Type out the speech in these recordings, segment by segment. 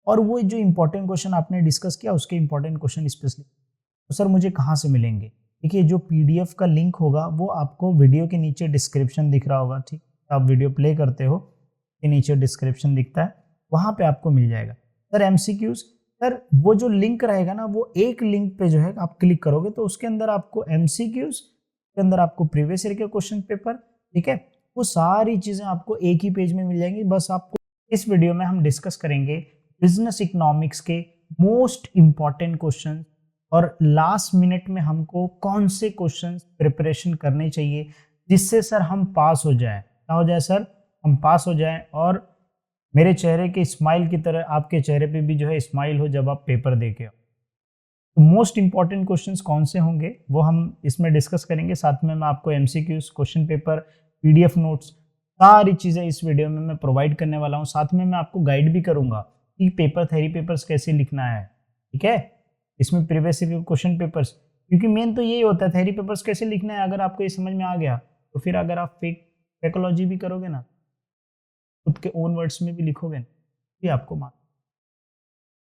और वो जो इंपॉर्टेंट क्वेश्चन आपने डिस्कस किया उसके इंपॉर्टेंट क्वेश्चन स्पेशली, तो सर मुझे कहाँ से मिलेंगे? देखिए जो पीडीएफ का लिंक होगा वो आपको वीडियो के नीचे डिस्क्रिप्शन दिख रहा होगा, ठीक, आप वीडियो प्ले करते हो के नीचे डिस्क्रिप्शन दिखता है, वहाँ पे आपको मिल जाएगा। सर एमसीक्यूज, सर वो जो लिंक रहेगा ना, वो एक लिंक पे जो है आप क्लिक करोगे तो उसके अंदर आपको एमसीक्यूज के अंदर आपको प्रीवियस ईयर के क्वेश्चन पेपर, ठीक है, वो सारी चीजें आपको एक ही पेज में मिल जाएंगी। बस आपको इस वीडियो में हम डिस्कस करेंगे बिजनेस इकोनॉमिक्स के मोस्ट इंपॉर्टेंट क्वेश्चन और लास्ट मिनट में हमको कौन से क्वेश्चन प्रिपरेशन करने चाहिए जिससे सर हम पास हो जाए। क्या हो जाए सर? हम पास हो जाएं और मेरे चेहरे के स्माइल की तरह आपके चेहरे पे भी जो है स्माइल हो जब आप पेपर दे के आओ। तो मोस्ट इंपॉर्टेंट क्वेश्चंस कौन से होंगे वो हम इसमें डिस्कस करेंगे। साथ में मैं आपको MCQs, question paper, PDF notes, सारी चीज़ें इस वीडियो में मैं प्रोवाइड करने वाला हूँ। साथ में मैं आपको गाइड भी करूँगा कि पेपर थ्योरी पेपर्स कैसे लिखना है, ठीक है, इसमें प्रीवियस ईयर क्वेश्चन पेपर्स, क्योंकि मेन तो यही होता है थ्योरी पेपर्स कैसे लिखना है। अगर आपको ये समझ में आ गया तो फिर अगर आप साइकोलॉजी भी करोगे ना, खुद के ओन वर्ड्स में भी लिखोगे ना, भी आपको मार्क्स।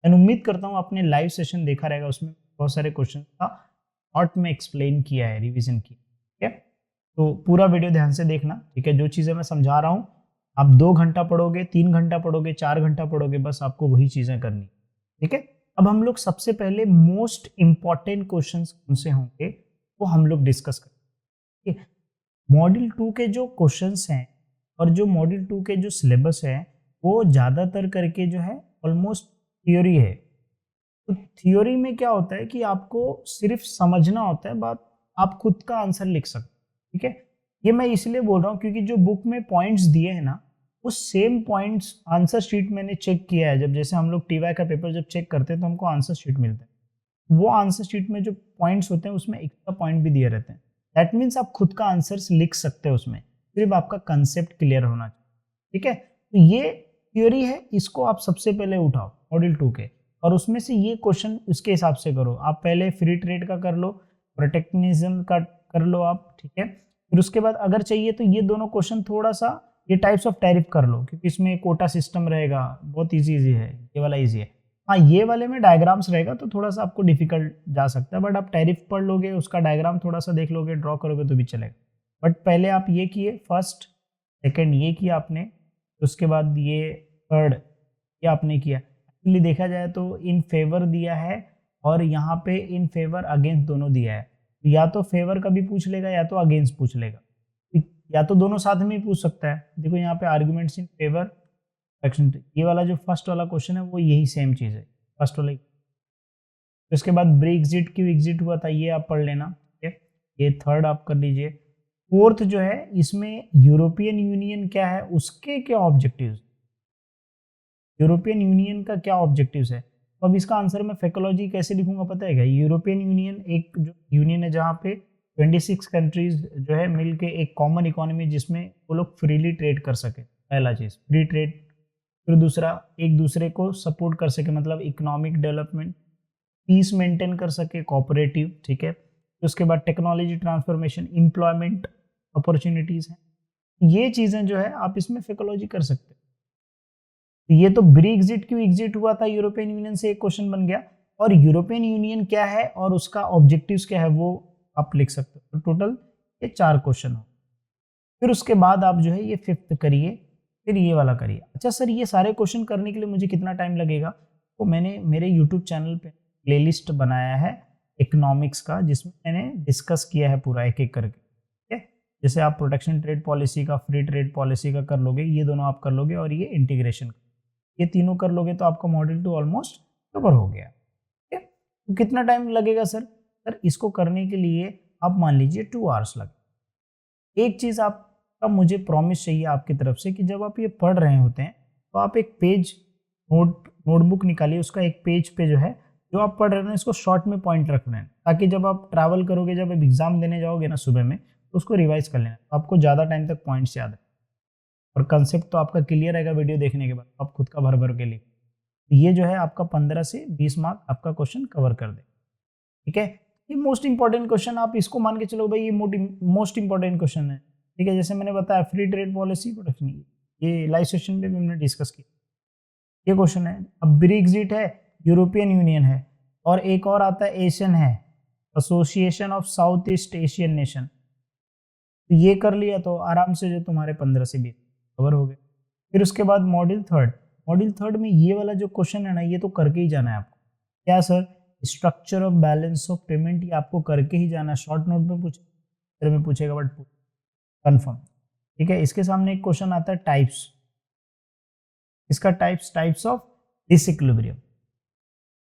मैं उम्मीद करता हूँ आपने लाइव सेशन देखा रहेगा, उसमें बहुत सारे क्वेश्चन का शॉर्ट में एक्सप्लेन किया है, रिवीजन किया, ठीक है। तो पूरा वीडियो ध्यान से देखना, ठीक है। जो चीज़ें मैं समझा रहा हूँ आप 2 घंटा पढ़ोगे, 3 घंटा पढ़ोगे, 4 घंटा पढ़ोगे, बस आपको वही चीज़ें करनी, ठीक है। अब हम लोग सबसे पहले मोस्ट इंपॉर्टेंट क्वेश्चन कौन से होंगे वो हम लोग डिस्कस करेंगे। मॉड्यूल 2 के जो क्वेश्चंस हैं और जो मॉड्यूल 2 के जो सिलेबस है वो ज़्यादातर करके जो है ऑलमोस्ट थ्योरी है। तो थ्योरी में क्या होता है कि आपको सिर्फ समझना होता है बात, आप खुद का आंसर लिख सकते, ठीक है। ये मैं इसलिए बोल रहा हूँ क्योंकि जो बुक में पॉइंट्स दिए हैं ना, वो सेम पॉइंट्स आंसर शीट मैंने चेक किया है। जब जैसे हम लोग टीवाई का पेपर जब चेक करते हैं तो हमको आंसर शीट मिलता है, वो आंसर शीट में जो पॉइंट्स होते हैं उसमें एक्स्ट्रा पॉइंट भी दिए रहते हैं। दैट मीन्स आप खुद का आंसर लिख सकते हो उसमें, सिर्फ आपका कंसेप्ट क्लियर होना चाहिए, ठीक है। तो ये थ्योरी है, इसको आप सबसे पहले उठाओ मॉड्यूल 2 के, और उसमें से ये क्वेश्चन उसके हिसाब से करो। आप पहले फ्री ट्रेड का कर लो, प्रोटेक्शनिज्म का कर लो आप, ठीक है। फिर उसके बाद अगर चाहिए तो ये दोनों क्वेश्चन थोड़ा सा ये टाइप्स ऑफ टैरिफ कर लो, क्योंकि इसमें कोटा सिस्टम रहेगा, बहुत इजी है, ये वाला इजी है। हाँ, ये वाले में डायग्राम्स रहेगा तो थोड़ा सा आपको डिफिकल्ट जा सकता है, बट आप टैरिफ पढ़ लोगे, उसका डायग्राम थोड़ा सा देख लोगे, ड्रॉ करोगे तो भी चलेगा। बट पहले आप ये किए फर्स्ट, सेकंड ये किया आपने, उसके बाद ये थर्ड ये आपने किया। एक्चुअली देखा जाए तो इन फेवर दिया है और यहाँ पे इन फेवर अगेंस्ट दोनों दिया है। या तो फेवर का भी पूछ लेगा या तो अगेंस्ट पूछ लेगा, या तो दोनों साथ में ही पूछ सकता है। देखो यहाँ पे आर्ग्यूमेंट्स इन फेवर, ये वाला जो फर्स्ट वाला क्वेश्चन है वो यही सेम चीज़ है, फर्स्ट वाला ही। तो इसके बाद ब्रेक्जिट क्यों एग्जिट हुआ था ये आप पढ़ लेना, ठीक है। ये थर्ड आप कर लीजिए। फोर्थ जो है इसमें यूरोपियन यूनियन क्या है, उसके क्या ऑब्जेक्टिव्स, यूरोपियन यूनियन का क्या ऑब्जेक्टिव्स है। तो अब इसका आंसर मैं फैकोलॉजी कैसे लिखूंगा पता है क्या? यूरोपियन यूनियन एक जो यूनियन है जहाँ पे 26 कंट्रीज जो है मिलके एक कॉमन इकोनॉमी जिसमें वो लोग फ्रीली ट्रेड कर सके, पहला चीज़ फ्री ट्रेड। फिर दूसरा एक दूसरे को सपोर्ट कर सके, मतलब इकोनॉमिक डेवलपमेंट, पीस मेंटेन कर सके, कोऑपरेटिव, ठीक है। तो उसके बाद टेक्नोलॉजी ट्रांसफॉर्मेशन, एम्प्लॉयमेंट अपॉर्चुनिटीज़ हैं, ये चीज़ें जो है आप इसमें फैकोलॉजी कर सकते हैं। तो ये तो ब्रेक्जिट क्यों एग्जिट हुआ था यूरोपियन यूनियन से एक क्वेश्चन बन गया, और यूरोपियन यूनियन क्या है और उसका ऑब्जेक्टिव्स क्या है वो आप लिख सकते हो। तो टोटल ये 4 क्वेश्चन हो। फिर उसके बाद आप जो है ये फिफ्थ करिए, फिर ये वाला करिए। अच्छा सर ये सारे क्वेश्चन करने के लिए मुझे कितना टाइम लगेगा? तो मैंने मेरे यूट्यूब चैनल पे प्लेलिस्ट बनाया है इकोनॉमिक्स का, जिसमें मैंने डिस्कस किया है पूरा एक एक करके, ठीक है। जैसे आप प्रोटेक्शन ट्रेड पॉलिसी का, फ्री ट्रेड पॉलिसी का कर लोगे, ये दोनों आप कर लोगे, और ये इंटीग्रेशन, ये तीनों कर लोगे तो आपका मॉड्यूल 2 ऑलमोस्ट कवर हो गया, ठीक है। तो कितना टाइम लगेगा सर? सर इसको करने के लिए आप मान लीजिए 2 आवर्स लगे। एक चीज़ आपका मुझे प्रॉमिस चाहिए आपकी तरफ से कि जब आप ये पढ़ रहे होते हैं तो आप एक पेज नोटबुक निकालिए, उसका एक पेज पे जो है जो आप पढ़ रहे हैं इसको शॉर्ट में पॉइंट रखना है, ताकि जब आप ट्रैवल करोगे, जब आप एग्जाम देने जाओगे ना सुबह में, तो उसको रिवाइज कर लेना, तो आपको ज़्यादा टाइम तक पॉइंट्स याद है और कंसेप्ट तो आपका क्लियर रहेगा वीडियो देखने के बाद, आप खुद का भर भर के लिए। ये जो है आपका 15 से 20 मार्क आपका क्वेश्चन कवर कर दे, ठीक है। ये मोस्ट इंपॉर्टेंट क्वेश्चन, आप इसको मान के चलो भाई ये मोस्ट इंपॉर्टेंट क्वेश्चन है, ठीक है। जैसे मैंने बताया फ्री ट्रेड पॉलिसी प्रोटेक्शन, ये लाइव सेशन पे भी हमने डिस्कस किया। ये क्वेश्चन है। अब ब्रेक्जिट है, यूरोपियन यूनियन है, और एक और आता है एशियन है, association of south east Asian nation. तो ये कर लिया तो आराम से जो तुम्हारे 15 से 20 कवर हो गए। फिर उसके बाद मॉड्यूल थर्ड, मॉड्यूल थर्ड में ये वाला जो क्वेश्चन है ना, ये तो करके ही जाना है आपको। क्या sir? Structure of balance of payment, ये आपको करके ही जाना है। शॉर्ट नोट में पूछेगा बट कंफर्म, ठीक है। इसके सामने एक क्वेश्चन आता है टाइप्स, इसका टाइप्स ऑफ डिसइक्विलिब्रियम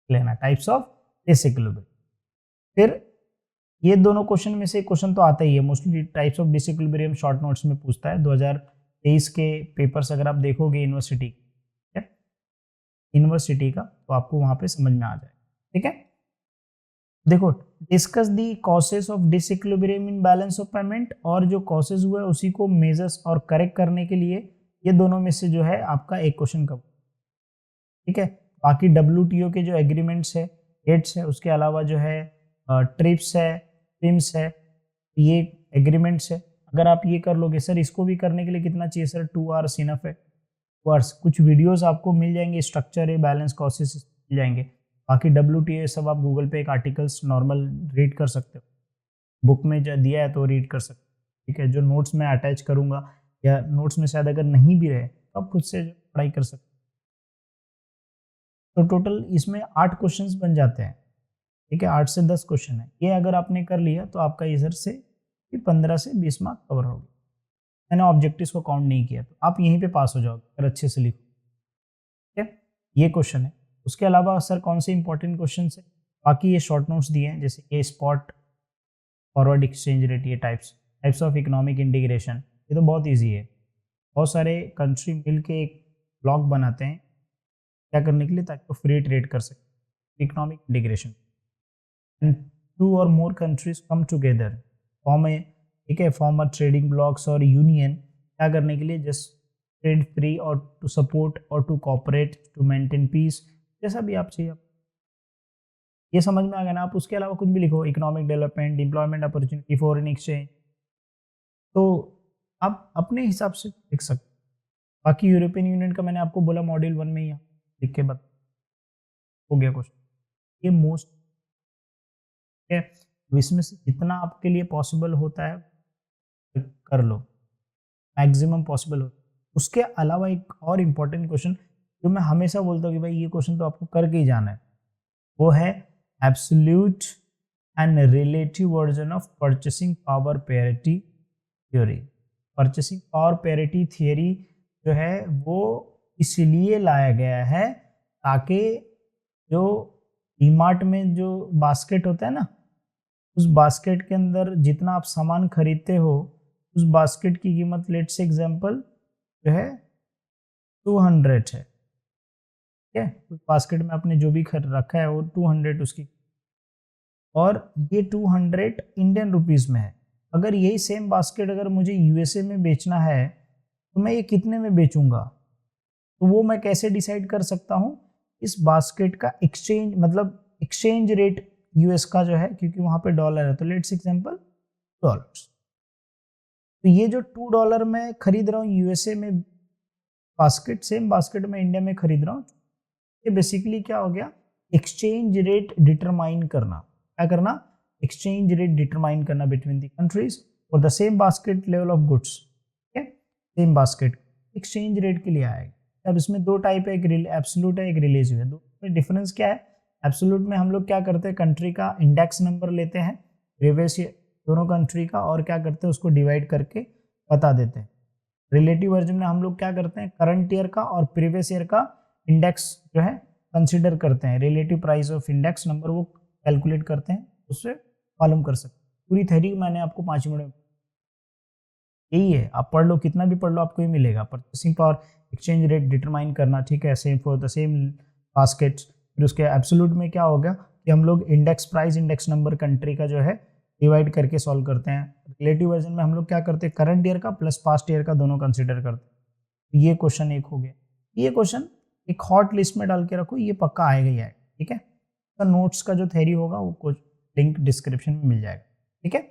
लेना, टाइप्स ऑफ डिसइक्विलिब्रियम। फिर ये दोनों क्वेश्चन में से क्वेश्चन तो आता ही है mostly, types of disequilibrium short notes में पूछता है। 2023 के पेपर्स अगर आप देखोगे यूनिवर्सिटी का, तो आपको वहां पे समझ में आ जाए, ठीक है। देखो, discuss the causes of disequilibrium in balance of payment, और जो कॉसेस हुआ है उसी को मेजर्स और करेक्ट करने के लिए ये दोनों में से जो है आपका एक क्वेश्चन कब, ठीक है। बाकी WTO के जो एग्रीमेंट्स है, डेट्स है, उसके अलावा जो है ट्रिप्स है, ट्रिम्स है, ये एग्रीमेंट्स है। अगर आप ये कर लोगे, सर इसको भी करने के लिए कितना चाहिए सर? 2 आवर्स इनफ है। 2 आवर्स, कुछ वीडियोस आपको मिल जाएंगे, स्ट्रक्चर है, बैलेंस कॉसेस मिल जाएंगे। बाकी WTO सब आप गूगल पे एक आर्टिकल्स नॉर्मल रीड कर सकते हो, बुक में जो दिया है तो रीड कर सकते हो, ठीक है। जो नोट्स में अटैच करूंगा, या नोट्स में शायद अगर नहीं भी रहे तो आप खुद से पढ़ाई कर सकते हो। तो टोटल इसमें 8 क्वेश्चंस बन जाते हैं, ठीक है। 8 से 10 क्वेश्चन है। ये अगर आपने कर लिया तो आपका इधर से 15 से 20 मार्क कवर हो गए। मैंने ऑब्जेक्टिव्स को काउंट नहीं किया, तो आप यहीं पे पास हो जाओगे अगर अच्छे से लिखो, ठीक है। ये क्वेश्चन है। उसके अलावा सर कौन से इंपॉर्टेंट क्वेश्चन है? बाकी ये शॉर्ट नोट्स दिए हैं, जैसे ये स्पॉट फॉरवर्ड एक्सचेंज रेट, ये टाइप्स ऑफ इकोनॉमिक इंटीग्रेशन, ये तो बहुत ईजी है। बहुत सारे कंट्री मिल के एक ब्लॉक बनाते हैं क्या करने के लिए, ताकि वो फ्री ट्रेड कर सके, economic integration. And 2 or more countries come together, form है, ठीक है, फॉर्म अ ट्रेडिंग ब्लॉक्स और यूनियन, क्या करने के लिए? जस्ट ट्रेड फ्री और टू सपोर्ट और to cooperate to maintain peace, जैसा भी आप चाहिए। ये समझ में आ गया ना? आप उसके अलावा कुछ भी लिखो, economic development, employment opportunity, foreign exchange, तो आप अपने हिसाब से लिख सकते। बाकी यूरोपियन यूनियन का मैंने आपको बोला मॉड्यूल 1 में ही लिख के बता हो गया क्वेश्चन। ये मोस्ट है, तो इसमें से जितना आपके लिए पॉसिबल होता है कर लो, मैक्सिमम पॉसिबल हो। उसके अलावा एक और इम्पॉर्टेंट क्वेश्चन जो मैं हमेशा बोलता हूँ कि भाई ये क्वेश्चन तो आपको करके ही जाना है, वो है absolute and relative version of purchasing power parity theory. Purchasing power parity theory जो है वो इसलिए लाया गया है ताकि जो डीमार्ट में जो बास्केट होता है ना, उस बास्केट के अंदर जितना आप सामान खरीदते हो, उस बास्केट की कीमत लेट से एग्जांपल जो है 200 है, ठीक है। उस बास्केट में आपने जो भी रखा है वो 200 उसकी, और ये 200 इंडियन रुपीस में है। अगर यही सेम बास्केट अगर मुझे USA में बेचना है तो मैं ये कितने में बेचूंगा? तो वो मैं कैसे डिसाइड कर सकता हूँ? इस बास्केट का एक्सचेंज, मतलब एक्सचेंज रेट US का जो है, क्योंकि वहां पे डॉलर है, तो लेट्स एग्जांपल डॉलर्स। तो ये जो $2 में खरीद रहा हूँ USA में बास्केट, सेम बास्केट में इंडिया में खरीद रहा हूँ, ये बेसिकली क्या हो गया? एक्सचेंज रेट डिटरमाइन करना। क्या करना? एक्सचेंज रेट डिटरमाइन करना between the countries for the same basket level of goods, ठीक है। सेम बास्केट एक्सचेंज रेट के लिए आएगा। अब इसमें 2 टाइप है, एक एब्सोल्यूट है, एक रिलेटिव है। दो में डिफरेंस क्या है? एब्सोल्यूट में हम लोग क्या करते हैं, कंट्री का इंडेक्स नंबर लेते हैं, प्रीवियस दोनों कंट्री का, और क्या करते हैं उसको डिवाइड करके बता देते हैं। रिलेटिव वर्जन में हम लोग क्या करते हैं, करंट ईयर का और प्रीवियस ईयर का इंडेक्स जो है कंसिडर करते हैं, relative price of index number वो कैलकुलेट करते हैं, उससे मालूम कर सकते हैं। पूरी थ्योरी मैंने आपको 5 मिनट में, यही है, आप पढ़ लो, कितना भी पढ़ लो आपको ये मिलेगा। Purchasing power, exchange rate determine करना, ठीक है, same for the same baskets. फिर उसके एब्सोल्यूट में क्या हो गया कि हम लोग index price, index number country का जो है डिवाइड करके सॉल्व करते हैं। रिलेटिव वर्जन में हम लोग क्या करते हैं, करंट ईयर का प्लस पास्ट ईयर का दोनों कंसिडर करते हैं। ये क्वेश्चन एक हो गया। ये क्वेश्चन एक हॉट लिस्ट में डाल के रखो, ये पक्का आएगा ही आएगा, ठीक है। तो नोट्स का जो थ्योरी होगा वो लिंक डिस्क्रिप्शन में मिल जाएगा, ठीक है।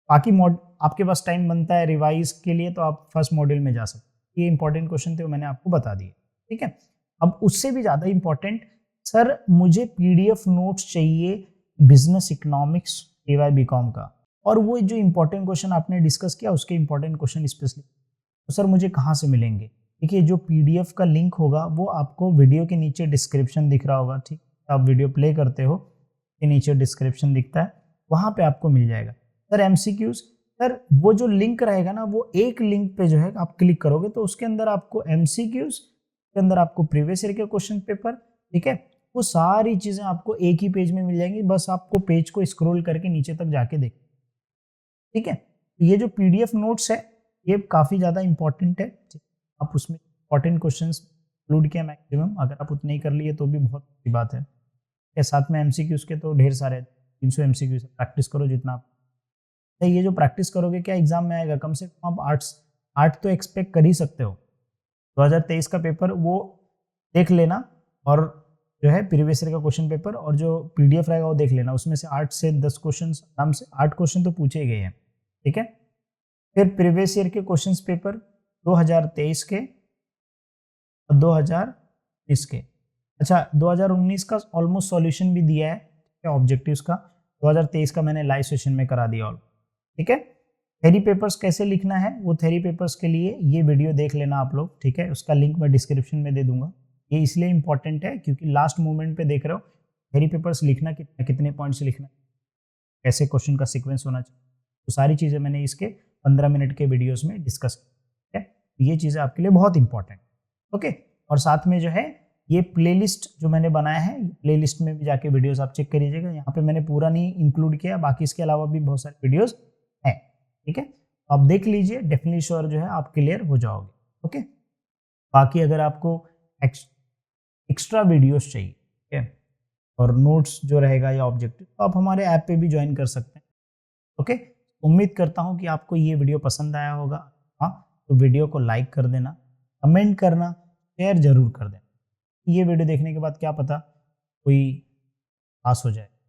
बाकी आपके पास टाइम बनता है रिवाइज के लिए तो आप फर्स्ट मॉड्यूल में जा सकते हैं। ये इंपॉर्टेंट क्वेश्चन थे, मैंने आपको बता दिए, ठीक है। अब उससे भी ज़्यादा इम्पोर्टेंट, सर मुझे पीडीएफ नोट्स चाहिए बिजनेस इकोनॉमिक्स एवाई बीकॉम का, और वो जो इम्पोर्टेंट क्वेश्चन आपने डिस्कस किया उसके इम्पोर्टेंट क्वेश्चन स्पेशली, तो सर मुझे कहाँ से मिलेंगे? देखिए जो पीडीएफ का लिंक होगा वो आपको वीडियो के नीचे डिस्क्रिप्शन दिख रहा होगा, ठीक, आप वीडियो प्ले करते हो के नीचे डिस्क्रिप्शन दिखता है, वहाँ पे आपको मिल जाएगा। सर एमसीक्यूज, सर वो जो लिंक रहेगा ना, वो एक लिंक पे जो है आप क्लिक करोगे तो उसके अंदर आपको एमसीक्यूज के अंदर आपको प्रीवियस ईयर के क्वेश्चन पेपर, ठीक है, वो सारी चीजें आपको एक ही पेज में मिल जाएंगी, बस आपको पेज को स्क्रॉल करके नीचे तक जाके देख, ठीक है। तो ये जो पीडीएफ नोट्स है ये काफी ज्यादा इंपॉर्टेंट है, ठीक? आप उसमें इंपॉर्टेंट क्वेश्चन इंक्लूड किया मैक्सिमम, अगर आप उतने ही कर लिए तो भी बहुत अच्छी बात है। के साथ में एमसीक्यूज के तो ढेर सारे 300 एमसीक्यूज, प्रैक्टिस करो जितना आप, तो ये जो प्रैक्टिस करोगे क्या एग्जाम में आएगा, कम से कम आप 8 तो एक्सपेक्ट कर ही सकते हो। 2023 का पेपर वो देख लेना, और जो है प्रीवियस ईयर का क्वेश्चन पेपर और जो पीडीएफ रहेगा वो देख लेना, उसमें से 8 से 10 क्वेश्चन आराम से, 8 क्वेश्चन तो पूछे गए हैं, ठीक है। फिर प्रीवियस ईयर के क्वेश्चन पेपर 2023 के और 2019 के, अच्छा 2019 का ऑलमोस्ट सॉल्यूशन भी दिया है ऑब्जेक्टिव्स का, 2023 का मैंने लाइव सेशन में करा दिया ऑल, ठीक है। थ्योरी पेपर्स कैसे लिखना है, वो थ्योरी पेपर्स के लिए ये वीडियो देख लेना आप लोग, ठीक है, उसका लिंक मैं डिस्क्रिप्शन में दे दूंगा। ये इसलिए इंपॉर्टेंट है क्योंकि लास्ट मोमेंट पे देख रहे हो थ्योरी पेपर्स लिखना, कितने पॉइंट्स लिखना, कैसे क्वेश्चन का सीक्वेंस होना चाहिए, तो सारी चीज़ें मैंने इसके 15 मिनट के वीडियोस में डिस्कस की है। ये चीज़ें आपके लिए बहुत इंपॉर्टेंट, ओके। और साथ में जो है ये प्लेलिस्ट जो मैंने बनाया है, प्लेलिस्ट में भी जाके वीडियोस आप चेक करिएगा, यहाँ पे मैंने पूरा नहीं इंक्लूड किया, बाकी इसके अलावा भी बहुत सारे वीडियोस हैं, ठीक है, आप देख लीजिए, डेफिनेटली श्योर जो है आप क्लियर हो जाओगे, ओके। बाकी अगर आपको एक्स्ट्रा वीडियोस चाहिए, ठीक है, और नोट्स जो रहेगा या ऑब्जेक्टिव, तो आप हमारे ऐप पे भी ज्वाइन कर सकते हैं, ओके। उम्मीद करता हूँ कि आपको ये वीडियो पसंद आया होगा, हाँ तो वीडियो को लाइक कर देना, कमेंट करना, शेयर जरूर कर देना। ये वीडियो देखने के बाद क्या पता कोई पास हो जाए।